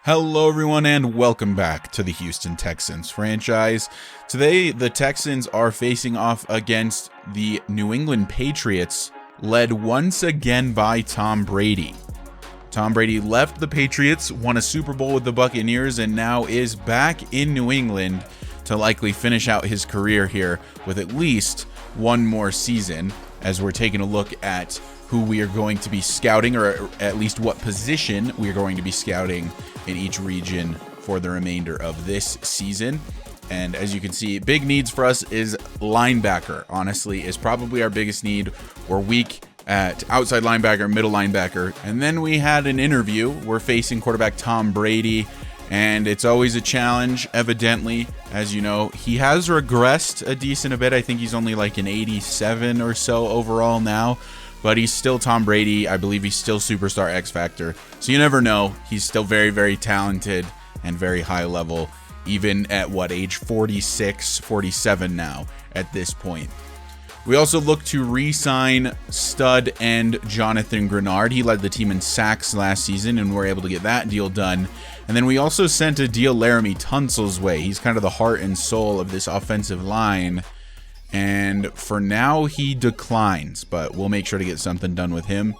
Hello everyone and welcome back to the Houston Texans franchise. Today the Texans are facing off against the New England Patriots, led once again by Tom Brady. Tom Brady left the Patriots, won a Super Bowl with the Buccaneers, and now is back in New England to likely finish out his career here with at least one more season, as we're taking a look at who we are going to be scouting, or at least what position we are going to be scouting in each region for the remainder of this season. And as you can see, big needs for us is linebacker. Honestly, is probably our biggest need. We're weak at outside linebacker, middle linebacker. And then we had an interview. We're facing quarterback Tom Brady, and it's always a challenge, evidently. As you know, he has regressed a decent bit. I think he's only like an 87 or so overall now. But he's still Tom Brady. I believe he's still superstar X Factor. So you never know. He's still very, very talented and very high level, even at what age? 46, 47 now at this point. We also look to re-sign stud end Jonathan Grenard. He led the team in sacks last season, and we're able to get that deal done. And then we also sent a deal Laramie Tunsil's way. He's kind of the heart and soul of this offensive line. And for now, he declines, but we'll make sure to get something done with him.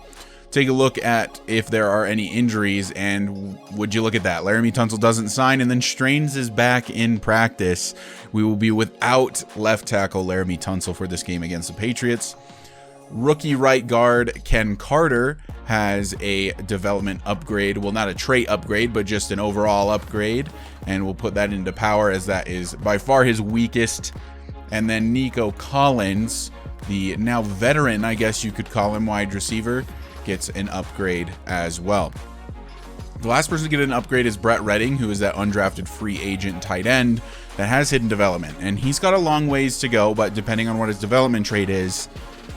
Take a look at if there are any injuries, and would you look at that? Laramie Tunsil doesn't sign, and then strains his back in practice. We will be without left tackle Laramie Tunsil for this game against the Patriots. Rookie right guard Ken Carter has a development upgrade. Well, not a trait upgrade, but just an overall upgrade. And we'll put that into power, as that is by far his weakest. And then Nico Collins, the now veteran, I guess you could call him, wide receiver, gets an upgrade as well. The last person to get an upgrade is Brett Redding, who is that undrafted free agent tight end that has hidden development. And he's got a long ways to go, but depending on what his development trait is,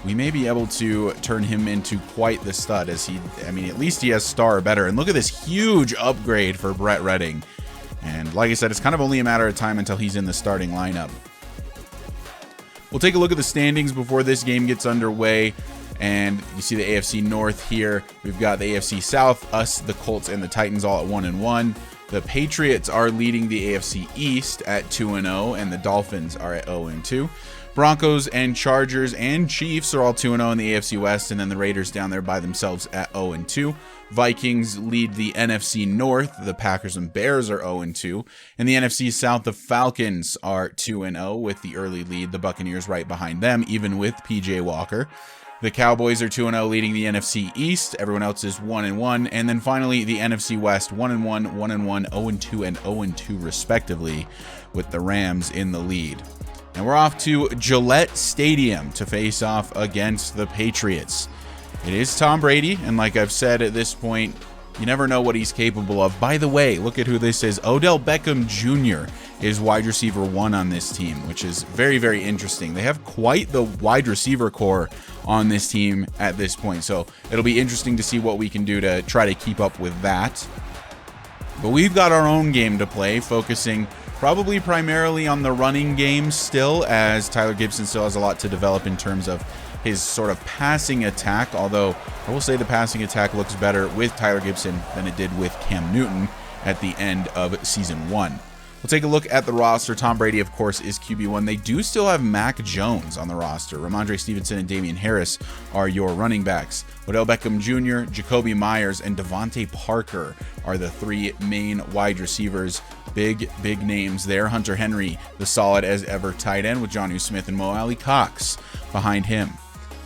we may be able to turn him into quite the stud, as at least he has star or better. And look at this huge upgrade for Brett Redding. And like I said, it's kind of only a matter of time until he's in the starting lineup. We'll take a look at the standings before this game gets underway. And you see the AFC North here. We've got the AFC South, us, the Colts, and the Titans all at 1-1. The Patriots are leading the AFC East at 2-0, and the Dolphins are at 0-2. Broncos and Chargers and Chiefs are all 2-0 in the AFC West, and then the Raiders down there by themselves at 0-2. Vikings lead the NFC North. The Packers and Bears are 0-2. In the NFC South, the Falcons are 2-0 with the early lead. The Buccaneers right behind them, even with PJ Walker. The Cowboys are 2-0 leading the NFC East. Everyone else is 1-1. And then finally, the NFC West 1-1, 1-1, 0-2, and 0-2 respectively, with the Rams in the lead. And we're off to Gillette Stadium to face off against the Patriots. It is Tom Brady, and like I've said at this point, you never know what he's capable of. By the way, look at who this is. Odell Beckham Jr. is wide receiver 1 on this team, which is very, very interesting. They have quite the wide receiver core on this team at this point, so it'll be interesting to see what we can do to try to keep up with that. But we've got our own game to play, focusing probably primarily on the running game still, as Tyler Gibson still has a lot to develop in terms of his sort of passing attack, although I will say the passing attack looks better with Tyler Gibson than it did with Cam Newton at the end of season 1. We'll take a look at the roster. Tom Brady, of course, is QB1. They do still have Mac Jones on the roster. Ramondre Stevenson and Damian Harris are your running backs. Odell Beckham Jr., Jacoby Myers, and Devontae Parker are the 3 main wide receivers. Big names there. Hunter Henry, the solid as ever tight end, with Jonnu Smith and Mo Alley Cox behind him.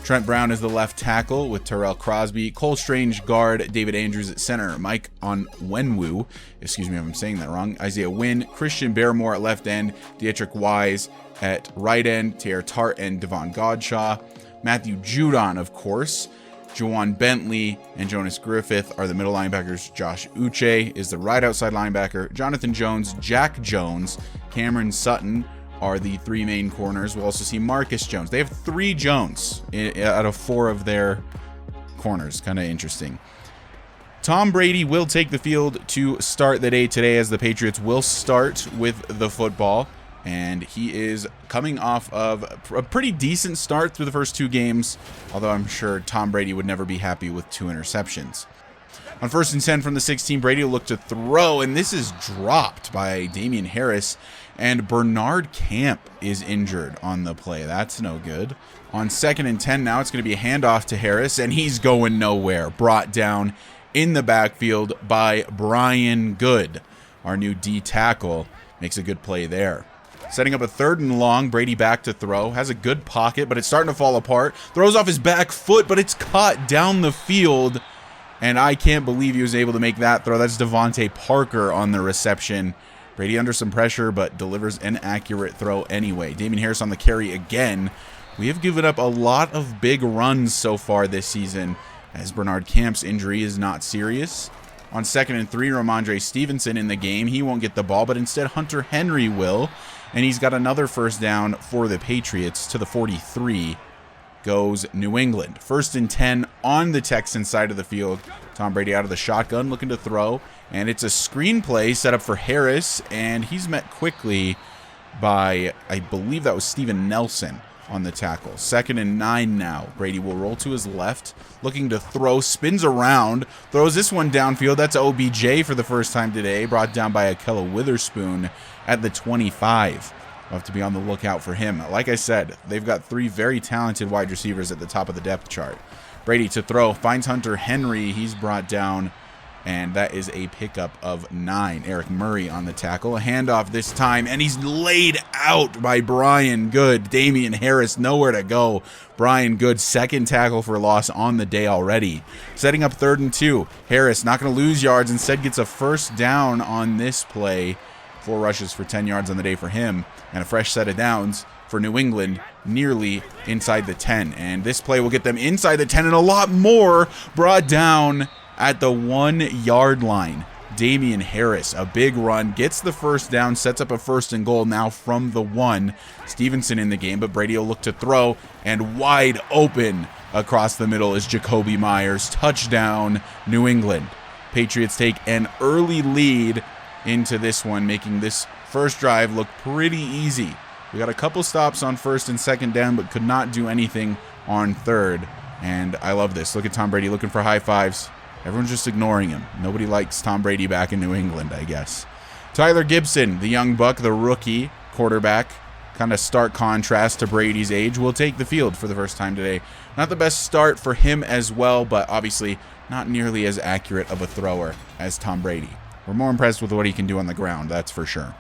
Trent Brown is the left tackle with Terrell Crosby. Cole Strange guard. David Andrews at center. Mike Onwenu, excuse me if I'm saying that wrong. Isaiah Wynn. Christian Barrymore at left end. Dietrich Wise at right end. Taylor Tart and Devon Godshaw. Matthew Judon, of course. Juwan Bentley and Jonas Griffith are the middle linebackers. Josh Uche is the right outside linebacker. Jonathan Jones, Jack Jones, Cameron Sutton are the 3 main corners. We'll also see Marcus Jones. They have 3 Jones out of 4 of their corners. Kind of interesting. Tom Brady will take the field to start the day today, as the Patriots will start with the football. And he is coming off of a pretty decent start through the first 2 games, although I'm sure Tom Brady would never be happy with 2 interceptions. On 1st and 10 from the 16, Brady will look to throw, and this is dropped by Damian Harris, and Bernard Camp is injured on the play. That's no good. On 2nd and 10 now, it's going to be a handoff to Harris, and he's going nowhere. Brought down in the backfield by Brian Good. Our new D tackle makes a good play there. Setting up a 3rd and long, Brady back to throw. Has a good pocket, but it's starting to fall apart. Throws off his back foot, but it's caught down the field. And I can't believe he was able to make that throw. That's Devontae Parker on the reception. Brady under some pressure, but delivers an accurate throw anyway. Damian Harris on the carry again. We have given up a lot of big runs so far this season, as Bernard Camp's injury is not serious. On 2nd and 3, Ramondre Stevenson in the game. He won't get the ball, but instead Hunter Henry will. And he's got another first down for the Patriots. To the 43 goes New England. 1st and 10 on the Texans side of the field. Tom Brady out of the shotgun looking to throw. And it's a screenplay set up for Harris. And he's met quickly by, I believe that was Steven Nelson on the tackle. 2nd and 9 now. Brady will roll to his left, looking to throw, spins around, throws this one downfield. That's OBJ for the first time today, brought down by Akella Witherspoon at the 25. We'll have to be on the lookout for him. Like I said, they've got 3 very talented wide receivers at the top of the depth chart. Brady to throw, finds Hunter Henry. He's brought down, and that is a pickup of 9. Eric Murray on the tackle. A handoff this time, and he's laid out by Brian Good. Damian Harris nowhere to go. Brian Good, 2nd tackle for loss on the day already. Setting up 3rd and 2. Harris not going to lose yards. Instead gets a first down on this play. 4 rushes for 10 yards on the day for him. And a fresh set of downs for New England, nearly inside the 10. And this play will get them inside the 10 and a lot more. Brought down at the 1-yard line. Damian Harris, a big run, gets the first down, sets up a 1st and goal now from the 1. Stevenson in the game, but Brady will look to throw, and wide open across the middle is Jacoby Myers. Touchdown, New England. Patriots take an early lead into this one, making this first drive look pretty easy. We got a couple stops on 1st and 2nd down, but could not do anything on 3rd. And I love this. Look at Tom Brady looking for high fives. Everyone's just ignoring him. Nobody likes Tom Brady back in New England, I guess. Tyler Gibson, the young buck, the rookie quarterback, kind of stark contrast to Brady's age, will take the field for the first time today. Not the best start for him as well, but obviously not nearly as accurate of a thrower as Tom Brady. We're more impressed with what he can do on the ground, that's for sure.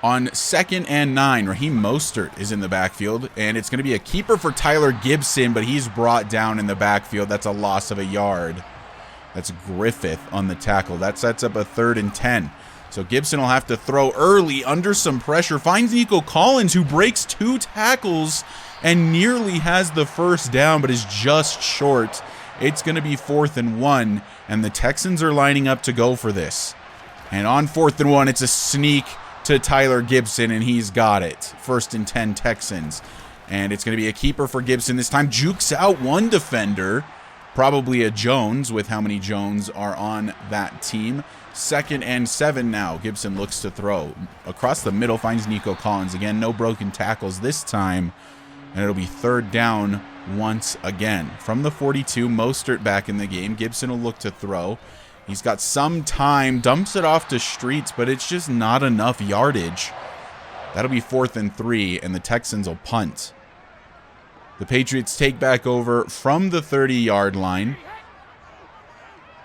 On 2nd and 9, Raheem Mostert is in the backfield, and it's going to be a keeper for Tyler Gibson, but he's brought down in the backfield. That's a loss of a yard. That's Griffith on the tackle. That sets up a 3rd and 10. So Gibson will have to throw early under some pressure. Finds Nico Collins, who breaks 2 tackles and nearly has the first down, but is just short. It's going to be 4th and 1, and the Texans are lining up to go for this. And on 4th and 1, it's a sneak to Tyler Gibson, and he's got it. 1st and 10 Texans. And it's going to be a keeper for Gibson this time. Jukes out one defender, probably a Jones, with how many Jones are on that team. 2nd and 7 now. Gibson looks to throw. Across the middle, finds Nico Collins. Again, no broken tackles this time. And it'll be 3rd down once again. From the 42, Mostert back in the game. Gibson will look to throw. He's got some time, dumps it off to Streets, but it's just not enough yardage. That'll be 4th and 3, and the Texans will punt. The Patriots take back over from the 30-yard line.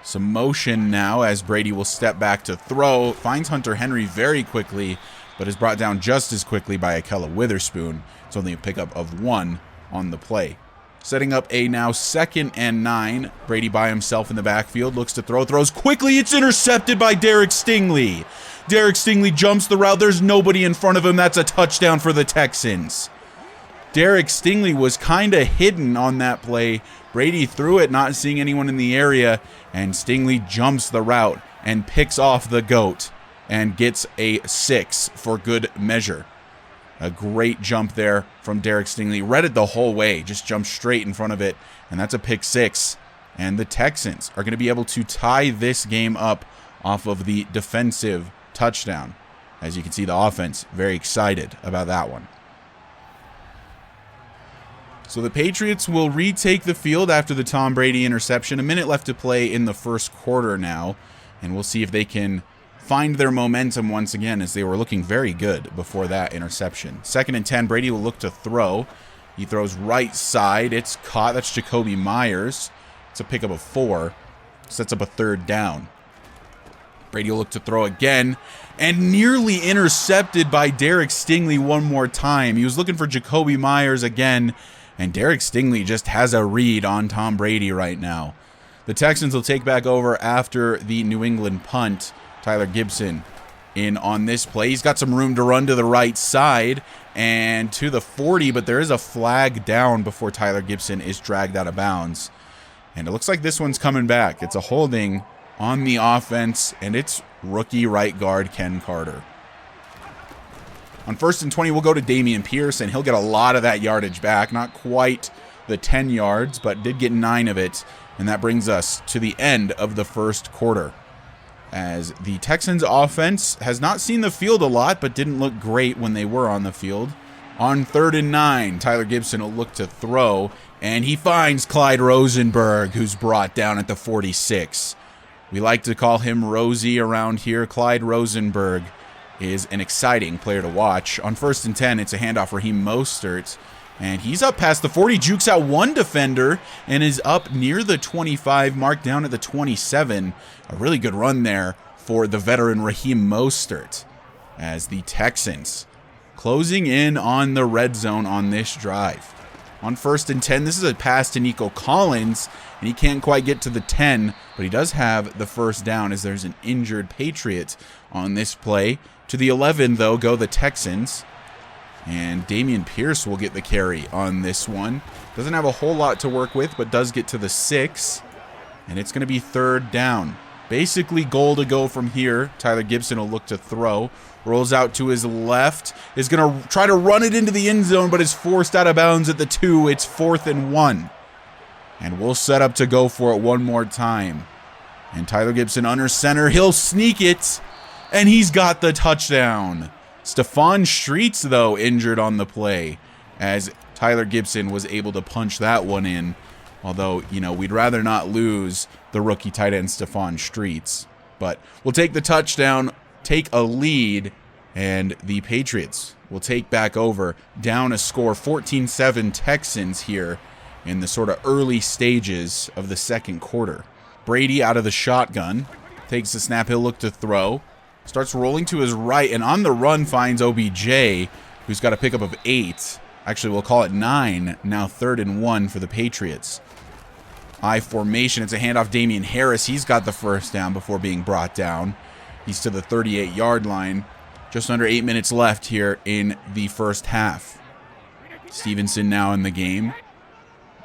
Some motion now as Brady will step back to throw. Finds Hunter Henry very quickly, but is brought down just as quickly by Akella Witherspoon. It's only a pickup of 1 on the play. Setting up a now 2nd and 9. Brady by himself in the backfield. Looks to throw. Throws quickly. It's intercepted by Derek Stingley. Derek Stingley jumps the route. There's nobody in front of him. That's a touchdown for the Texans. Derek Stingley was kind of hidden on that play. Brady threw it, not seeing anyone in the area. And Stingley jumps the route and picks off the GOAT and gets a 6 for good measure. A great jump there from Derek Stingley. Read it the whole way. Just jumped straight in front of it. And that's a pick 6. And the Texans are going to be able to tie this game up off of the defensive touchdown. As you can see, the offense very excited about that one. So the Patriots will retake the field after the Tom Brady interception. A minute left to play in the first quarter now. And we'll see if they can find their momentum once again, as they were looking very good before that interception. 2nd and 10, Brady will look to throw. He throws right side. It's caught. That's Jacoby Myers. It's a pickup of 4. Sets up a 3rd down. Brady will look to throw again, and nearly intercepted by Derek Stingley one more time. He was looking for Jacoby Myers again, and Derek Stingley just has a read on Tom Brady right now. The Texans will take back over after the New England punt. Tyler Gibson in on this play. He's got some room to run to the right side and to the 40, but there is a flag down before Tyler Gibson is dragged out of bounds. And it looks like this one's coming back. It's a holding on the offense, and it's rookie right guard Ken Carter. On 1st and 20, we'll go to Dameon Pierce, and he'll get a lot of that yardage back. Not quite the 10 yards, but did get 9 of it. And that brings us to the end of the first quarter, as the Texans offense has not seen the field a lot, but didn't look great when they were on the field. On 3rd and 9, Tyler Gibson will look to throw, and he finds Clyde Rosenberg, who's brought down at the 46. We like to call him Rosie around here. Clyde Rosenberg is an exciting player to watch. On 1st and 10, it's a handoff for Raheem Mostert, and he's up past the 40, jukes out one defender, and is up near the 25, marked down at the 27. A really good run there for the veteran Raheem Mostert, as the Texans closing in on the red zone on this drive. On 1st and 10, this is a pass to Nico Collins, and he can't quite get to the 10, but he does have the first down, as there's an injured Patriot on this play. To the 11, though, go the Texans, and Dameon Pierce will get the carry on this one. Doesn't have a whole lot to work with, but does get to the 6, and it's going to be 3rd down. Basically goal to go from here. Tyler Gibson will look to throw. Rolls out to his left. Is going to try to run it into the end zone, but is forced out of bounds at the 2. It's 4th and 1. And we'll set up to go for it one more time. And Tyler Gibson under center. He'll sneak it. And he's got the touchdown. Stephon Streets, though, injured on the play, as Tyler Gibson was able to punch that one in. Although, you know, we'd rather not lose the rookie tight end Stephon Streets. But we'll take the touchdown, take a lead, and the Patriots will take back over. Down a score, 14-7 Texans here in the sort of early stages of the second quarter. Brady out of the shotgun, takes the snap, he'll look to throw. Starts rolling to his right, and on the run finds OBJ, who's got a pickup of 8. Actually, we'll call it 9. Now 3rd and 1 for the Patriots. I formation. It's a handoff. Damian Harris. He's got the first down before being brought down. He's to the 38-yard line. Just under 8 minutes left here in the first half. Stevenson now in the game.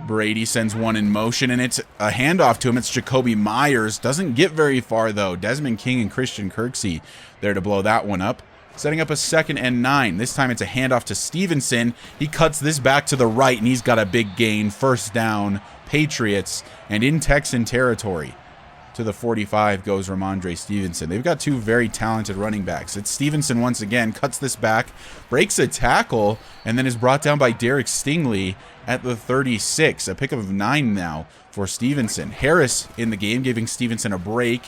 Brady sends one in motion, and it's a handoff to him. It's Jacoby Myers. Doesn't get very far, though. Desmond King and Christian Kirksey there to blow that one up. Setting up a 2nd and 9. This time it's a handoff to Stevenson. He cuts this back to the right, and he's got a big gain. First down, Patriots, and in Texan territory. To the 45 goes Ramondre Stevenson. They've got 2 very talented running backs. It's Stevenson once again, cuts this back, breaks a tackle, and then is brought down by Derek Stingley at the 36. A pickup of 9 now for Stevenson. Harris in the game, giving Stevenson a break,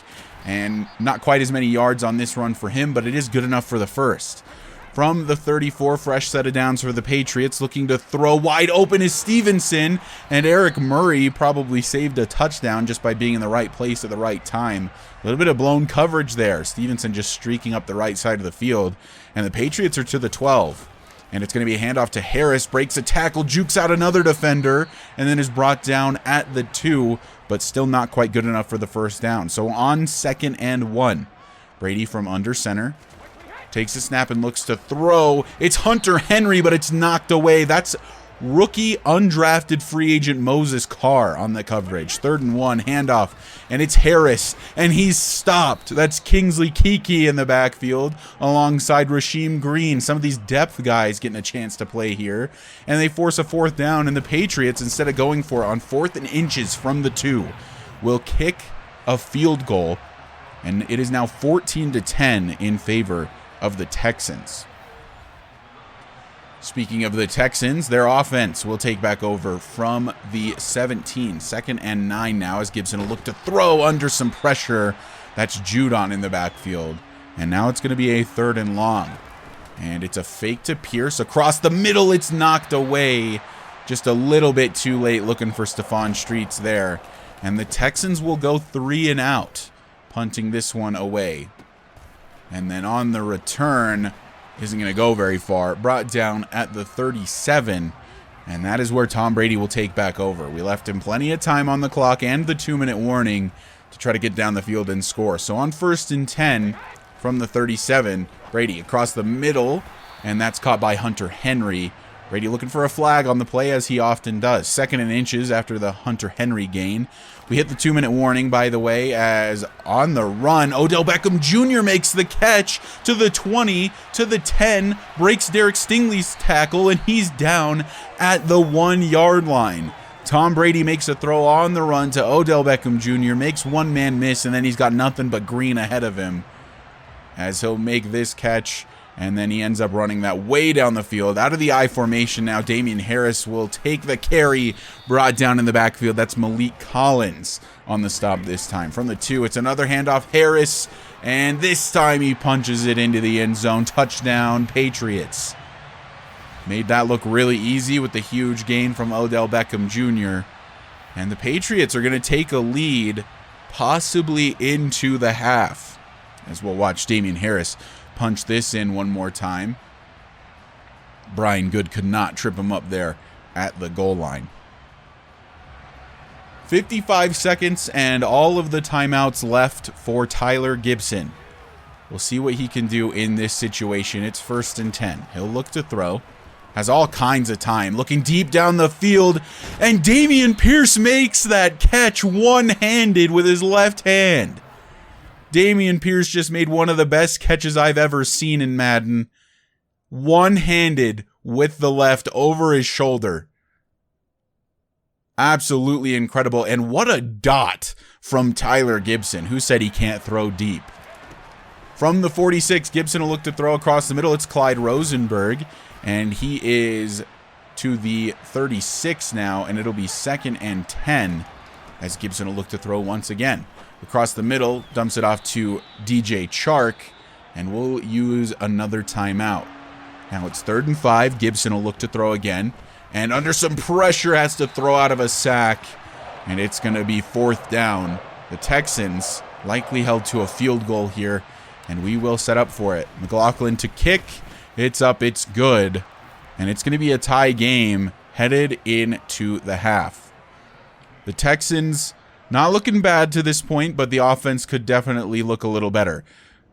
and not quite as many yards on this run for him, but it is good enough for the first. From the 34, fresh set of downs for the Patriots, looking to throw wide open is Stevenson, and Eric Murray probably saved a touchdown just by being in the right place at the right time. A little bit of blown coverage there. Stevenson just streaking up the right side of the field, and the Patriots are to the 12. And it's going to be a handoff to Harris, breaks a tackle, jukes out another defender, and then is brought down at the 2, but still not quite good enough for the first down. So on 2nd and 1, Brady from under center. Takes a snap and looks to throw. It's Hunter Henry, but it's knocked away. That's rookie undrafted free agent Moses Carr on the coverage. 3rd and 1, handoff, and it's Harris, and he's stopped. That's Kingsley Keke in the backfield alongside Rasheem Green. Some of these depth guys getting a chance to play here, and they force a 4th down, and the Patriots, instead of going for it on 4th and inches from the 2, will kick a field goal, and it is now 14-10 in favor of the Texans. Speaking of the Texans, their offense will take back over from the 17. 2nd and 9 now as Gibson will look to throw under some pressure. That's Judon in the backfield. And now it's going to be a 3rd and long. And it's a fake to Pierce. Across the middle, it's knocked away. Just a little bit too late looking for Stephon Streets there. And the Texans will go 3 and out, punting this one away. And then on the return, isn't going to go very far. Brought down at the 37. And that is where Tom Brady will take back over. We left him plenty of time on the clock and the 2-minute warning to try to get down the field and score. So on 1st and 10 from the 37, Brady across the middle. And that's caught by Hunter Henry. Brady looking for a flag on the play, as he often does. 2nd and inches after the Hunter Henry gain. We hit the 2-minute warning, by the way, as on the run, Odell Beckham Jr. makes the catch to the 20, to the 10, breaks Derek Stingley's tackle, and he's down at the 1-yard line. Tom Brady makes a throw on the run to Odell Beckham Jr., makes one man miss, and then he's got nothing but green ahead of him as he'll make this catch. And then he ends up running that way down the field. Out of the I formation now, Damian Harris will take the carry, brought down in the backfield. That's Malik Collins on the stop this time. From the 2, it's another handoff. Harris, and this time he punches it into the end zone. Touchdown, Patriots. Made that look really easy with the huge gain from Odell Beckham Jr. And the Patriots are going to take a lead, possibly into the half, as we'll watch Damian Harris punch this in one more time. Brian Good could not trip him up there at the goal line. 55 seconds and all of the timeouts left for Tyler Gibson. We'll see what he can do in this situation. It's 1st and 10. He'll look to throw. Has all kinds of time. Looking deep down the field. And Dameon Pierce makes that catch one-handed with his left hand. Dameon Pierce just made one of the best catches I've ever seen in Madden. One-handed with the left over his shoulder. Absolutely incredible. And what a dot from Tyler Gibson, who said he can't throw deep. From the 46, Gibson will look to throw across the middle. It's Clyde Rosenberg. And he is to the 36 now. And it'll be 2nd and 10 as Gibson will look to throw once again. Across the middle, dumps it off to DJ Chark, and we'll use another timeout. Now it's 3rd and 5. Gibson will look to throw again, and under some pressure has to throw out of a sack, and it's going to be 4th down. The Texans likely held to a field goal here, and we will set up for it. McLaughlin to kick. It's up. It's good, and it's going to be a tie game headed into the half. The Texans not looking bad to this point, but the offense could definitely look a little better.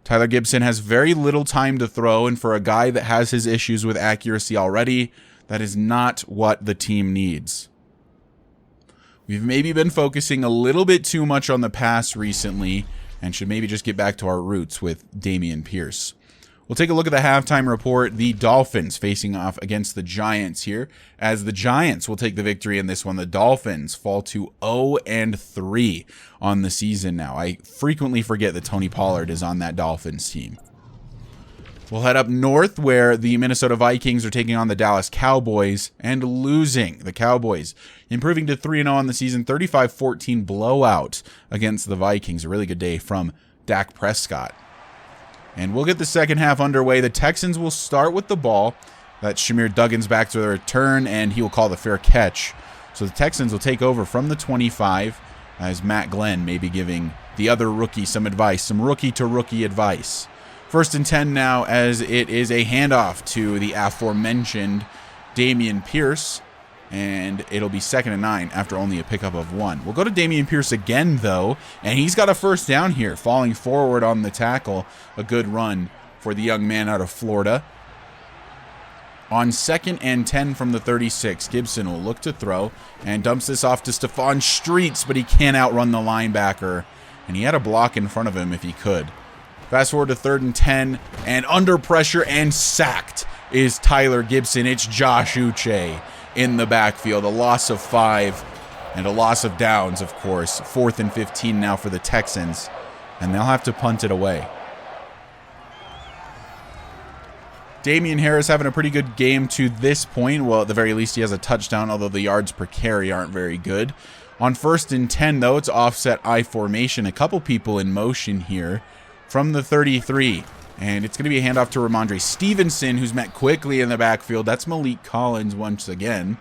Tyler Gibson has very little time to throw, and for a guy that has his issues with accuracy already, that is not what the team needs. We've maybe been focusing a little bit too much on the pass recently, and should maybe just get back to our roots with Dameon Pierce. We'll take a look at the halftime report. The Dolphins facing off against the Giants here, as the Giants will take the victory in this one. The Dolphins fall to 0-3 on the season now. I frequently forget that Tony Pollard is on that Dolphins team. We'll head up north, where the Minnesota Vikings are taking on the Dallas Cowboys and losing. The Cowboys improving to 3-0 on the season. 35-14 blowout against the Vikings. A really good day from Dak Prescott. And we'll get the second half underway. The Texans will start with the ball. That's Shamir Duggan's back to the return, and he will call the fair catch. So the Texans will take over from the 25, as Matt Glenn may be giving the other rookie some advice, some rookie-to-rookie advice. 1st and 10 now, as it is a handoff to the aforementioned Dameon Pierce. And it'll be 2nd and 9 after only a pickup of 1. We'll go to Dameon Pierce again, though, and he's got a 1st down here, falling forward on the tackle. A good run for the young man out of Florida. On 2nd and 10 from the 36, Gibson will look to throw and dumps this off to Stephon Streets, but he can't outrun the linebacker, and he had a block in front of him if he could. Fast forward to 3rd and 10, and under pressure and sacked is Tyler Gibson. It's Josh Uche in the backfield. A loss of 5 and a loss of downs, of course. 4th and 15 now for the Texans, and they'll have to punt it away. Damian Harris having a pretty good game to this point. Well, at the very least, he has a touchdown, although the yards per carry aren't very good. On 1st and 10, though, it's offset I formation. A couple people in motion here from the 33. And it's going to be a handoff to Ramondre Stevenson, who's met quickly in the backfield. That's Malik Collins once again.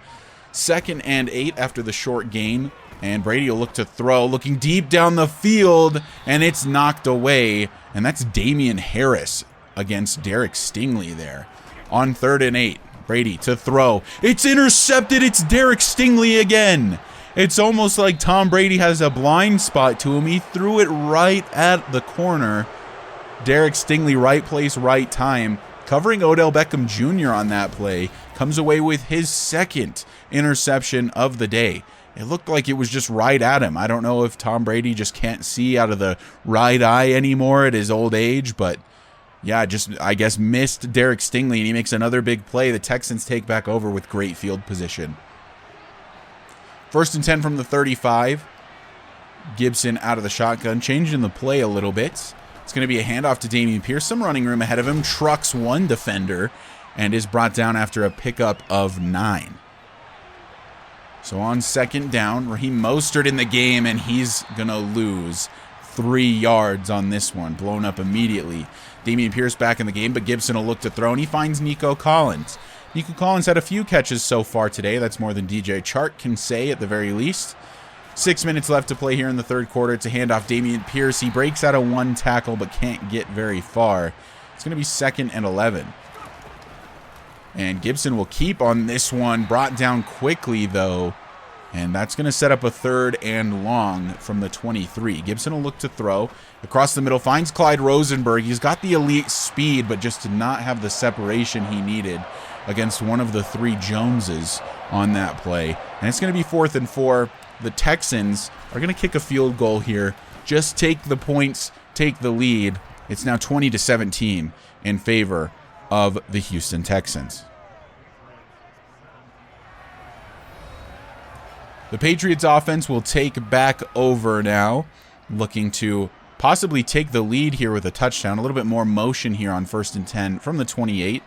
2nd and 8 after the short gain. And Brady will look to throw, looking deep down the field, and it's knocked away. And that's Damian Harris against Derek Stingley there. On 3rd and 8, Brady to throw. It's intercepted. It's Derek Stingley again. It's almost like Tom Brady has a blind spot to him. He threw it right at the corner. Derek Stingley, right place, right time. Covering Odell Beckham Jr. on that play. Comes away with his 2nd interception of the day. It looked like it was just right at him. I don't know if Tom Brady just can't see out of the right eye anymore at his old age, but yeah, just, I guess, missed Derek Stingley, and he makes another big play. The Texans take back over with great field position. 1st and 10 from the 35. Gibson out of the shotgun, changing the play a little bit. It's going to be a handoff to Dameon Pierce. Some running room ahead of him. Trucks one defender and is brought down after a pickup of 9. So on 2nd down, Raheem Mostert in the game, and he's going to lose 3 yards on this one. Blown up immediately. Dameon Pierce back in the game, but Gibson will look to throw, and he finds Nico Collins. Nico Collins had a few catches so far today. That's more than DJ Chark can say at the very least. 6 minutes left to play here in the 3rd quarter. It's a handoff. Dameon Pierce, he breaks out of 1 tackle but can't get very far. It's going to be 2nd and 11. And Gibson will keep on this one. Brought down quickly, though. And that's going to set up a 3rd and long from the 23. Gibson will look to throw. Across the middle, finds Clyde Rosenberg. He's got the elite speed, but just did not have the separation he needed against one of the 3 Joneses on that play. And it's going to be 4th and 4. The Texans are going to kick a field goal here. Just take the points, take the lead. It's now 20-17 in favor of the Houston Texans. The Patriots offense will take back over now, looking to possibly take the lead here with a touchdown. A little bit more motion here on 1st and 10 from the 28.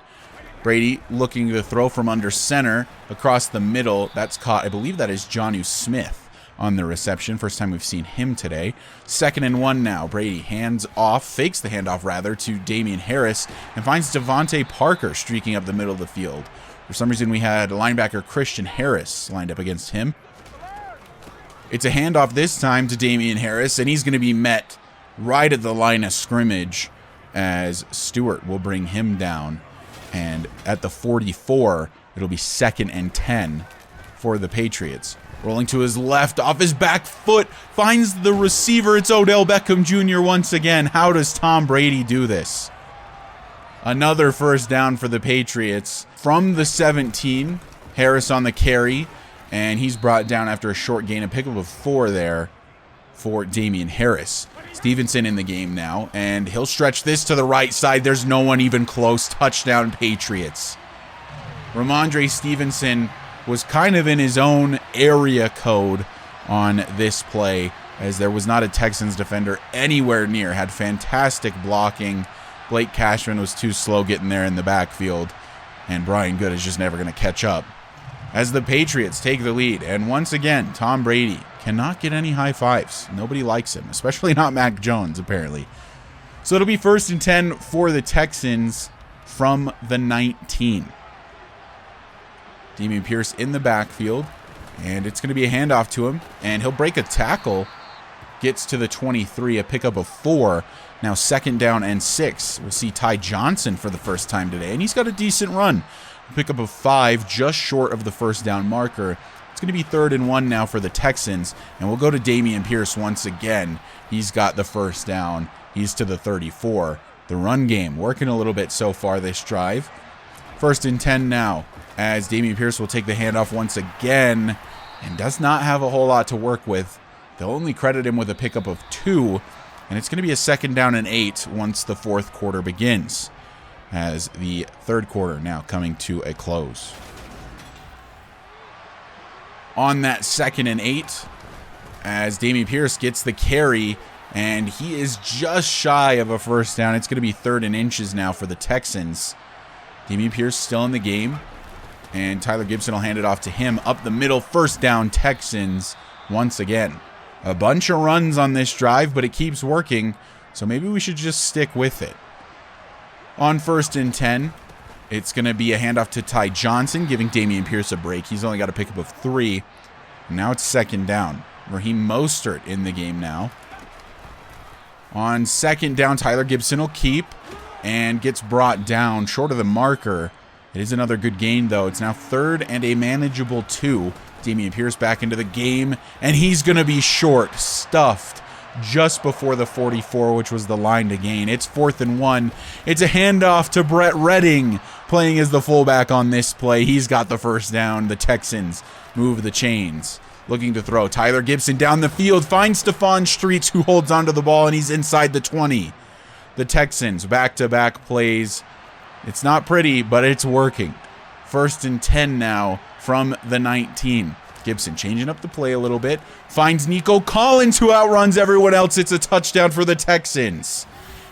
Brady looking to throw from under center across the middle. That's caught. I believe that is Jonnu Smith on the reception. First time we've seen him today. 2nd and 1 now. Brady hands off, fakes the handoff rather, to Damian Harris and finds Devontae Parker streaking up the middle of the field. For some reason, we had linebacker Christian Harris lined up against him. It's a handoff this time to Damian Harris, and he's going to be met right at the line of scrimmage as Stewart will bring him down. And at the 44, it'll be 2nd and 10 for the Patriots. Rolling to his left, off his back foot, finds the receiver. It's Odell Beckham Jr. once again. How does Tom Brady do this? Another 1st down for the Patriots. From the 17, Harris on the carry. And he's brought down after a short gain, a pickup of 4 there for Damian Harris. Stevenson in the game now, and he'll stretch this to the right side. There's no one even close. Touchdown, Patriots. Ramondre Stevenson was kind of in his own area code on this play, as there was not a Texans defender anywhere near. Had fantastic blocking. Blake Cashman was too slow getting there in the backfield, and Brian Good is just never going to catch up. As the Patriots take the lead, and once again, Tom Brady cannot get any high fives. Nobody likes him, especially not Mac Jones, apparently. So it'll be 1st and 10 for the Texans from the 19. Dameon Pierce in the backfield, and it's going to be a handoff to him, and he'll break a tackle, gets to the 23, a pickup of 4. Now 2nd down and 6. We'll see Ty Johnson for the first time today, and he's got a decent run. Pickup of 5, just short of the 1st down marker. It's going to be 3rd and 1 now for the Texans, and we'll go to Dameon Pierce once again. He's got the 1st down. He's to the 34. The run game working a little bit so far this drive. 1st and 10 now, as Dameon Pierce will take the handoff once again and does not have a whole lot to work with. They'll only credit him with a pickup of 2, and it's going to be a 2nd down and 8 once the 4th quarter begins, as the 3rd quarter now coming to a close. On that 2nd and 8, as Dameon Pierce gets the carry, and he is just shy of a 1st down. It's going to be 3rd and inches now for the Texans. Dameon Pierce still in the game. And Tyler Gibson will hand it off to him. Up the middle, first down, Texans once again. A bunch of runs on this drive, but it keeps working. So maybe we should just stick with it. On 1st and 10, it's going to be a handoff to Ty Johnson, giving Dameon Pierce a break. He's only got a pickup of 3. And now it's 2nd down. Raheem Mostert in the game now. On 2nd down, Tyler Gibson will keep and gets brought down short of the marker. It is another good gain, though. It's now 3rd and a manageable 2. Dameon Pierce back into the game, and he's going to be short, stuffed just before the 44, which was the line to gain. It's 4th and 1. It's a handoff to Brett Redding, playing as the fullback on this play. He's got the first down. The Texans move the chains. Looking to throw. Tyler Gibson down the field, finds Stephon Streets, who holds onto the ball, and he's inside the 20. The Texans, back-to-back plays. It's not pretty, but it's working. 1st and 10 now from the 19. Gibson changing up the play a little bit. Finds Nico Collins, who outruns everyone else. It's a touchdown for the Texans.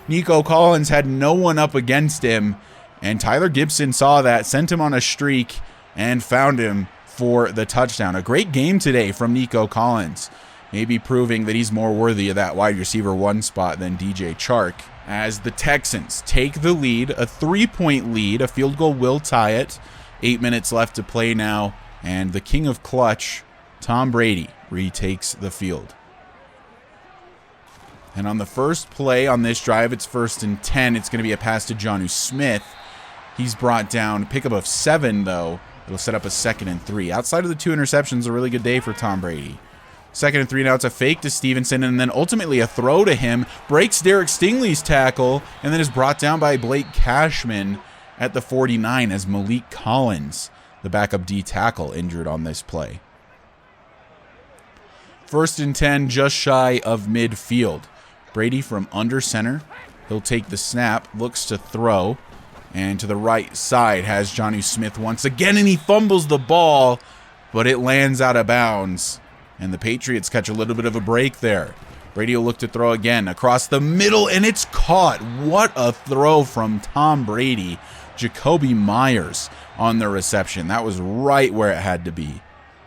Nico Collins had no one up against him, and Tyler Gibson saw that, sent him on a streak, and found him for the touchdown. A great game today from Nico Collins. Maybe proving that he's more worthy of that wide receiver 1 spot than DJ Chark. As the Texans take the lead, a 3-point lead. A field goal will tie it. 8 minutes left to play now. And the king of clutch, Tom Brady, retakes the field. And on the first play on this drive, it's 1st and 10. It's going to be a pass to Jonnu Smith. He's brought down. Pickup of 7, though. It'll set up a 2nd and 3. Outside of the 2 interceptions, a really good day for Tom Brady. 2nd and 3 now. It's a fake to Stevenson, and then ultimately a throw to him. Breaks Derek Stingley's tackle, and then is brought down by Blake Cashman at the 49 as Malik Collins, the backup D tackle, injured on this play. 1st and 10, just shy of midfield. Brady from under center. He'll take the snap, looks to throw, and to the right side has Jonnu Smith once again, and he fumbles the ball, but it lands out of bounds. And the Patriots catch a little bit of a break there. Brady will look to throw again across the middle, and it's caught. What a throw from Tom Brady. Jacoby Myers on the reception. That was right where it had to be.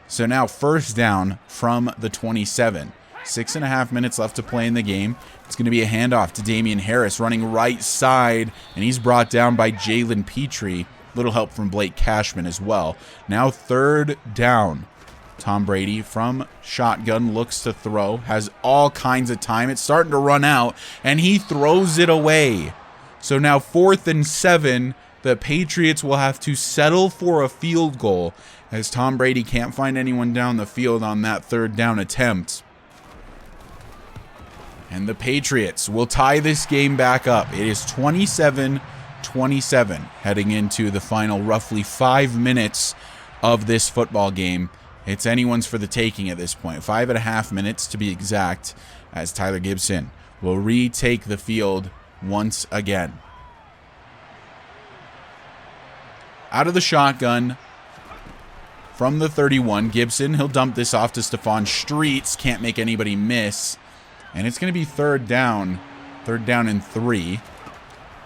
So now 1st down from the 27. 6.5 minutes left to play in the game. It's going to be a handoff to Damian Harris running right side, and he's brought down by Jalen Petrie. Little help from Blake Cashman as well. Now 3rd down. Tom Brady from shotgun looks to throw, has all kinds of time. It's starting to run out, and he throws it away. So now 4th and 7, the Patriots will have to settle for a field goal as Tom Brady can't find anyone down the field on that 3rd down attempt. And the Patriots will tie this game back up. It is 27-27 heading into the final roughly 5 minutes of this football game. It's anyone's for the taking at this point. 5.5 minutes to be exact, as Tyler Gibson will retake the field once again. Out of the shotgun from the 31, Gibson, he'll dump this off to Stephon Streets. Can't make anybody miss. And it's going to be 3rd down. 3rd down and 3.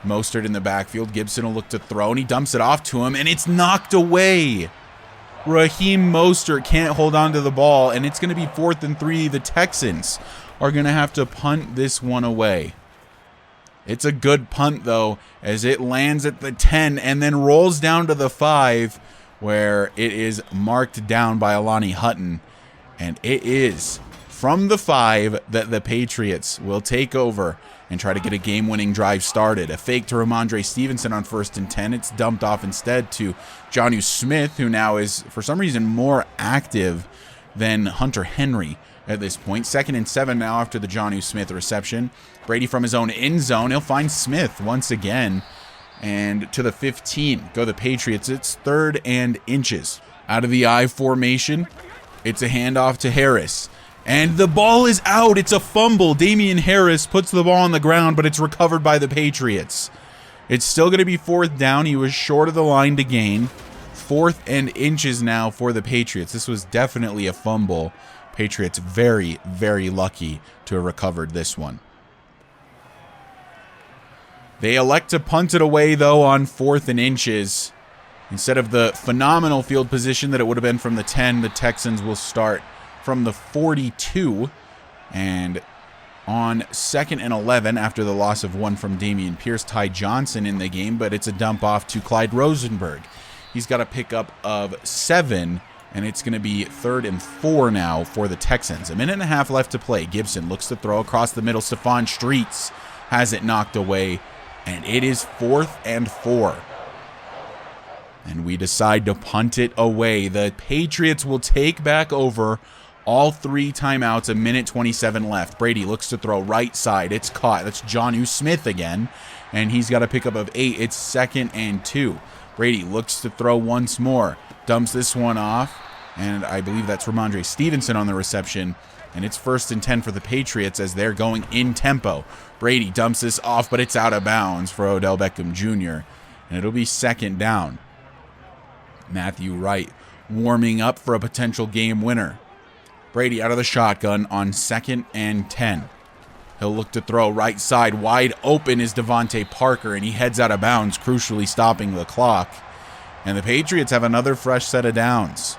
Mostert in the backfield. Gibson will look to throw, and he dumps it off to him, and it's knocked away. Raheem Mostert can't hold on to the ball, and it's going to be 4th and 3. The Texans are going to have to punt this one away. It's a good punt, though, as it lands at the 10 and then rolls down to the 5, where it is marked down by Alani Hutton. And it is from the 5 that the Patriots will take over and try to get a game-winning drive started. A fake to Ramondre Stevenson on 1st and 10. It's dumped off instead to Jonnu Smith, who now is, for some reason, more active than Hunter Henry at this point. 2nd and 7 now after the Jonnu Smith reception. Brady from his own end zone. He'll find Smith once again. And to the 15 go the Patriots. It's 3rd and inches. Out of the I formation, it's a handoff to Harris. And the ball is out. It's a fumble. Damian Harris puts the ball on the ground, but it's recovered by the Patriots. It's still going to be 4th down. He was short of the line to gain. 4th and inches now for the Patriots. This was definitely a fumble. Patriots very, very lucky to have recovered this one. They elect to punt it away, though, on 4th and inches. Instead of the phenomenal field position that it would have been from the 10, the Texans will start from the 42. And on 2nd and 11, after the loss of 1 from Dameon Pierce, Ty Johnson in the game, but it's a dump off to Clyde Rosenberg. He's got a pickup of 7, and it's going to be 3rd and 4 now for the Texans. 1.5 minutes left to play. Gibson looks to throw across the middle. Stephon Streets has it knocked away, and it is 4th and 4. And we decide to punt it away. The Patriots will take back over all 3 timeouts. 1:27 left. Brady looks to throw right side. It's caught. That's Jonnu Smith again, and he's got a pickup of 8. It's 2nd and 2. Brady looks to throw once more. Dumps this one off, and I believe that's Ramondre Stevenson on the reception. And it's 1st and 10 for the Patriots as they're going in tempo. Brady dumps this off, but it's out of bounds for Odell Beckham Jr. And it'll be 2nd down. Matthew Wright warming up for a potential game winner. Brady out of the shotgun on 2nd and 10. He'll look to throw right side. Wide open is Devontae Parker, and he heads out of bounds, crucially stopping the clock. And the Patriots have another fresh set of downs.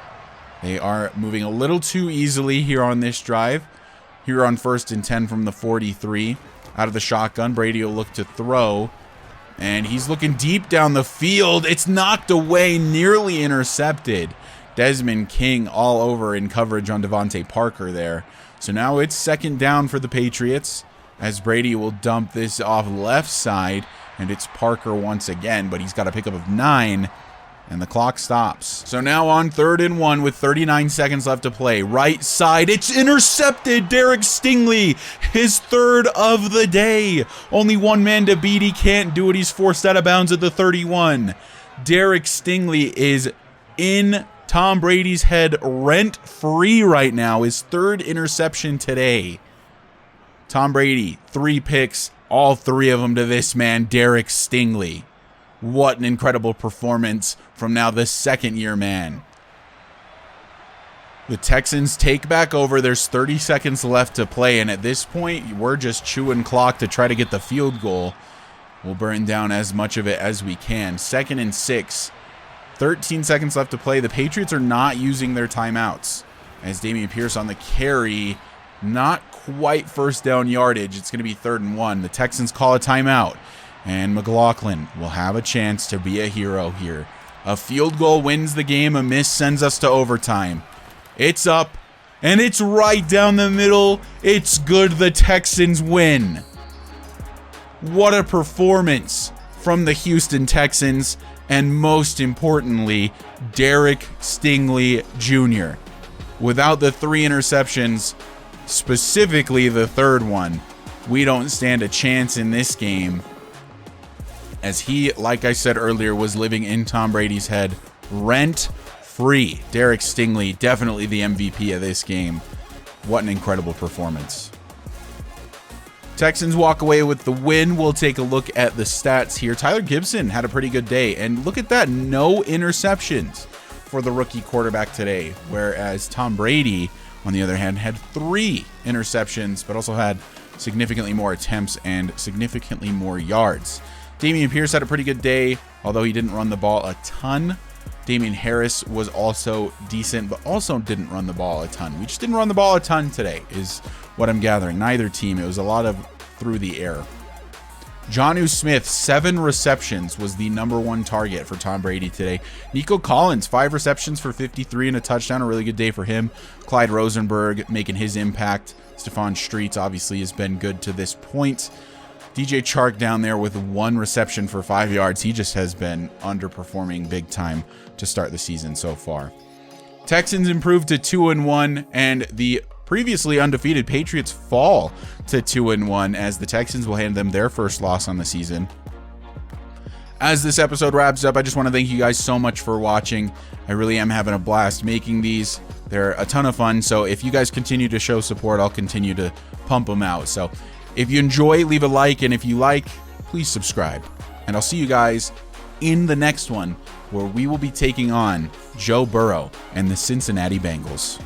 They are moving a little too easily here on this drive. Here on 1st and 10 from the 43. Out of the shotgun, Brady will look to throw. And he's looking deep down the field. It's knocked away, nearly intercepted. Desmond King all over in coverage on Devontae Parker there. So now it's 2nd down for the Patriots as Brady will dump this off left side. And it's Parker once again, but he's got a pickup of 9. And the clock stops. So now on 3rd and 1 with 39 seconds left to play. Right side, it's intercepted. Derek Stingley, his 3rd of the day. Only one man to beat. He can't do it. He's forced out of bounds at the 31. Derek Stingley is in Tom Brady's head rent-free right now. His 3rd interception today. Tom Brady, 3 picks, all 3 of them to this man, Derek Stingley. What an incredible performance from now the 2nd-year man. The Texans take back over. There's 30 seconds left to play, and at this point, we're just chewing clock to try to get the field goal. We'll burn down as much of it as we can. 2nd and 6. 13 seconds left to play. The Patriots are not using their timeouts. As Dameon Pierce on the carry, not quite 1st down yardage. It's going to be 3rd and 1. The Texans call a timeout. And McLaughlin will have a chance to be a hero here. A field goal wins the game. A miss sends us to overtime. It's up, and it's right down the middle. It's good. The Texans win. What a performance from the Houston Texans, and most importantly, Derek Stingley Jr. Without the 3 interceptions, specifically the 3rd one, we don't stand a chance in this game. As he, like I said earlier, was living in Tom Brady's head rent-free. Derek Stingley, definitely the MVP of this game. What an incredible performance. Texans walk away with the win. We'll take a look at the stats here. Tyler Gibson had a pretty good day. And look at that, no interceptions for the rookie quarterback today. Whereas Tom Brady, on the other hand, had 3 interceptions, but also had significantly more attempts and significantly more yards. Dameon Pierce had a pretty good day, although he didn't run the ball a ton. Damian Harris was also decent, but also didn't run the ball a ton. We just didn't run the ball a ton today, is what I'm gathering. Neither team. It was a lot of through the air. Jonnu Smith, 7 receptions, was the #1 target for Tom Brady today. Nico Collins, 5 receptions for 53 and a touchdown. A really good day for him. Clyde Rosenberg making his impact. Stephon Streets obviously has been good to this point. DJ Chark down there with 1 reception for 5 yards. He just has been underperforming big time to start the season so far. Texans improved to 2-1, and the previously undefeated Patriots fall to 2-1 as the Texans will hand them their first loss on the season. As this episode wraps up, I just want to thank you guys so much for watching. I really am having a blast making these. They're a ton of fun, so if you guys continue to show support, I'll continue to pump them out. So if you enjoy, leave a like, and if you like, please subscribe. And I'll see you guys in the next one, where we will be taking on Joe Burrow and the Cincinnati Bengals.